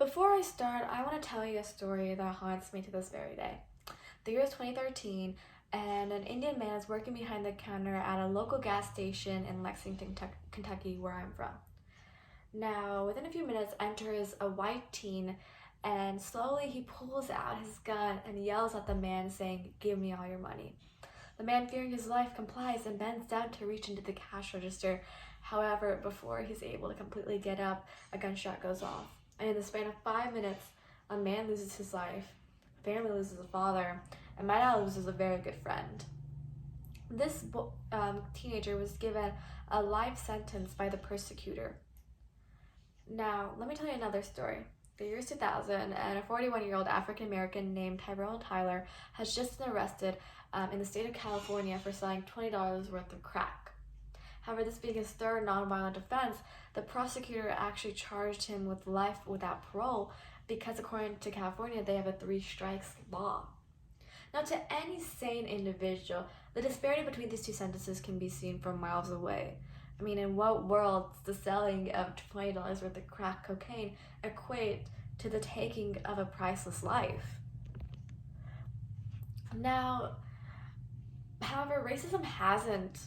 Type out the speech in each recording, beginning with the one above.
Before I start, I want to tell you a story that haunts me to this very day. The year is 2013, and an Indian man is working behind the counter at a local gas station in Lexington, Kentucky, where I'm from. Now, within a few minutes, enters a white teen, and slowly he pulls out his gun and yells at the man, saying, "Give me all your money." The man, fearing his life, complies and bends down to reach into the cash register. However, before he's able to completely get up, a gunshot goes off. And in the span of 5 minutes, a man loses his life, a family loses a father, and my dad loses a very good friend. This teenager was given a life sentence by the persecutor. Now, let me tell you another story. The year is 2000, and a 41-year-old African-American named Tyrone Tyler has just been arrested in the state of California for selling $20 worth of crack. However, this being his third nonviolent offense, the prosecutor actually charged him with life without parole because, according to California, they have a 3 strikes law. Now, to any sane individual, the disparity between these two sentences can be seen from miles away. I mean, in what world does the selling of $20 worth of crack cocaine equate to the taking of a priceless life? Now, however, racism hasn't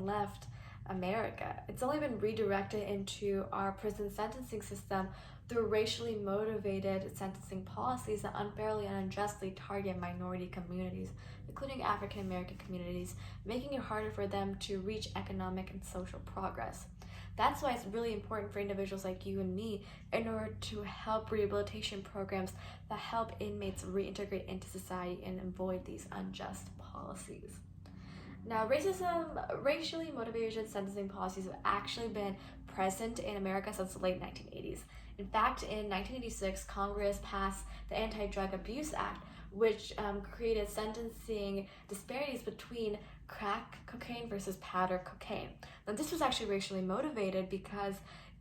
left America. It's only been redirected into our prison sentencing system through racially motivated sentencing policies that unfairly and unjustly target minority communities, including African American communities, making it harder for them to reach economic and social progress. That's why it's really important for individuals like you and me in order to help rehabilitation programs that help inmates reintegrate into society and avoid these unjust policies. Now, racially motivated sentencing policies have actually been present in America since the late 1980s. In fact, in 1986, Congress passed the Anti-Drug Abuse Act, which created sentencing disparities between crack cocaine versus powder cocaine. Now, this was actually racially motivated because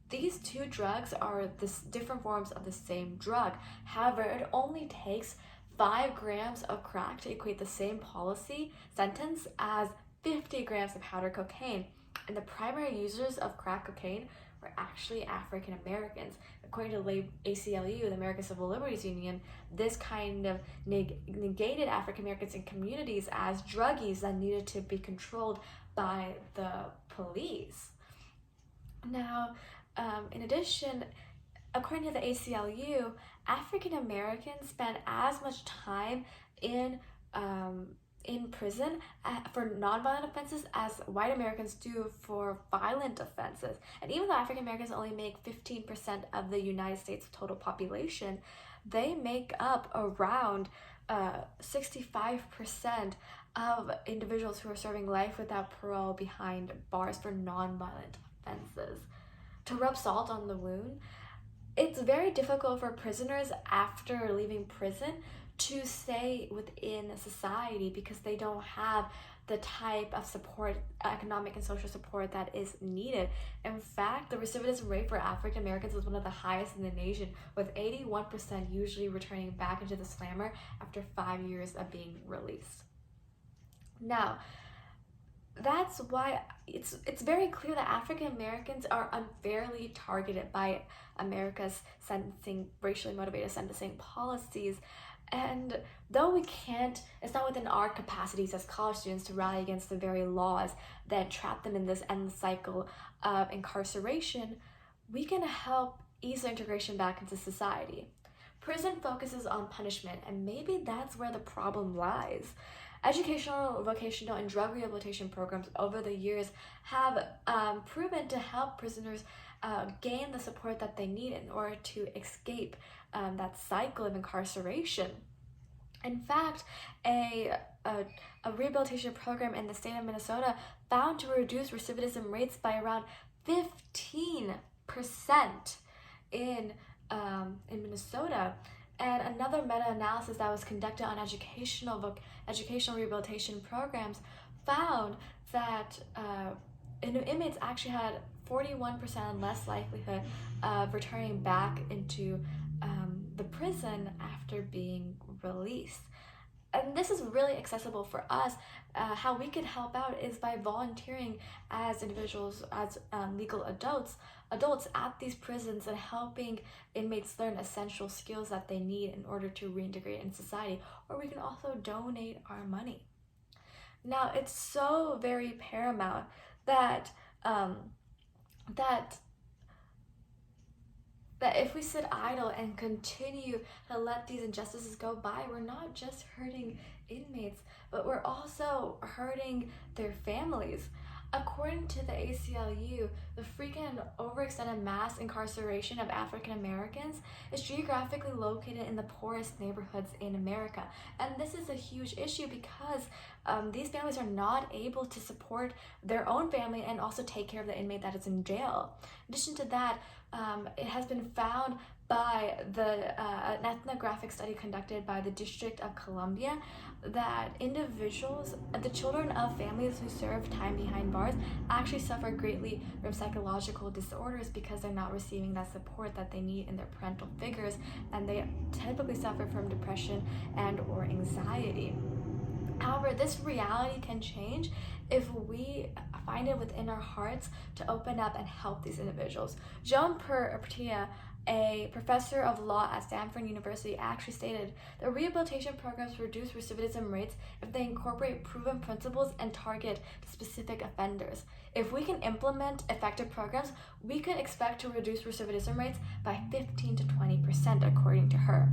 these two drugs are different forms of the same drug. However, it only takes 5 grams of crack to equate the same policy sentence as 50 grams of powder cocaine. And the primary users of crack cocaine were actually African Americans. According to the ACLU, the American Civil Liberties Union, this kind of negated African Americans in communities as druggies that needed to be controlled by the police. Now, in addition, according to the ACLU, African Americans spend as much time in prison for nonviolent offenses as white Americans do for violent offenses. And even though African Americans only make 15% of the United States total population, they make up around 65% of individuals who are serving life without parole behind bars for nonviolent offenses. To rub salt on the wound, it's very difficult for prisoners after leaving prison to stay within society because they don't have the type of support, economic and social support that is needed. In fact, the recidivism rate for African Americans is one of the highest in the nation, with 81% usually returning back into the slammer after 5 years of being released. Now, that's why it's very clear that African Americans are unfairly targeted by America's racially motivated sentencing policies. And though it's not within our capacities as college students to rally against the very laws that trap them in this endless cycle of incarceration, we can help ease their integration back into society. Prison focuses on punishment, and maybe that's where the problem lies. Educational, vocational, and drug rehabilitation programs over the years have proven to help prisoners gain the support that they need in order to escape that cycle of incarceration. In fact, a rehabilitation program in the state of Minnesota found to reduce recidivism rates by around 15% in Minnesota. And another meta-analysis that was conducted on educational rehabilitation programs found that inmates actually had 41% less likelihood of returning back into the prison after being released. And this is really accessible for us. How we can help out is by volunteering as individuals, as legal adults at these prisons, and helping inmates learn essential skills that they need in order to reintegrate in society. Or we can also donate our money. Now, it's so very paramount that that that if we sit idle and continue to let these injustices go by, we're not just hurting inmates, but we're also hurting their families. According to the ACLU, the frequent and overextended mass incarceration of African Americans is geographically located in the poorest neighborhoods in America. And this is a huge issue because these families are not able to support their own family and also take care of the inmate that is in jail. In addition to that, it has been found by an ethnographic study conducted by the District of Columbia that the children of families who serve time behind bars actually suffer greatly from psychological disorders because they're not receiving that support that they need in their parental figures, and they typically suffer from depression and or anxiety. However, this reality can change if we find it within our hearts to open up and help these individuals. Joan Pertia, a professor of law at Stanford University, actually stated that rehabilitation programs reduce recidivism rates if they incorporate proven principles and target specific offenders. If we can implement effective programs, we could expect to reduce recidivism rates by 15 to 20%, according to her.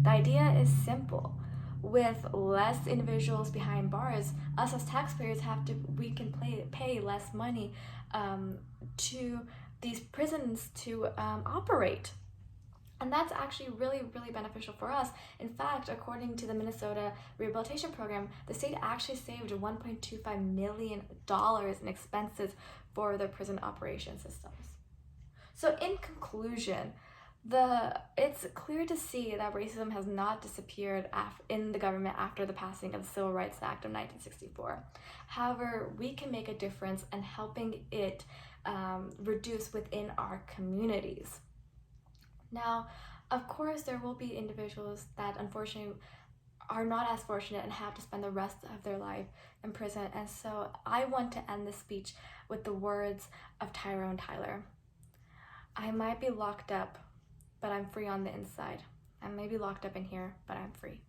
The idea is simple. With less individuals behind bars, us as taxpayers we can pay less money to these prisons to operate. And that's actually really, really beneficial for us. In fact, according to the Minnesota Rehabilitation Program, the state actually saved $1.25 million in expenses for their prison operation systems. So in conclusion, it's clear to see that racism has not disappeared in the government after the passing of the Civil Rights Act of 1964. However, we can make a difference in helping it reduce within our communities. Now, of course, there will be individuals that unfortunately are not as fortunate and have to spend the rest of their life in prison. And so I want to end this speech with the words of Tyrone Tyler. I might be locked up, but I'm free on the inside. I may be locked up in here, but I'm free.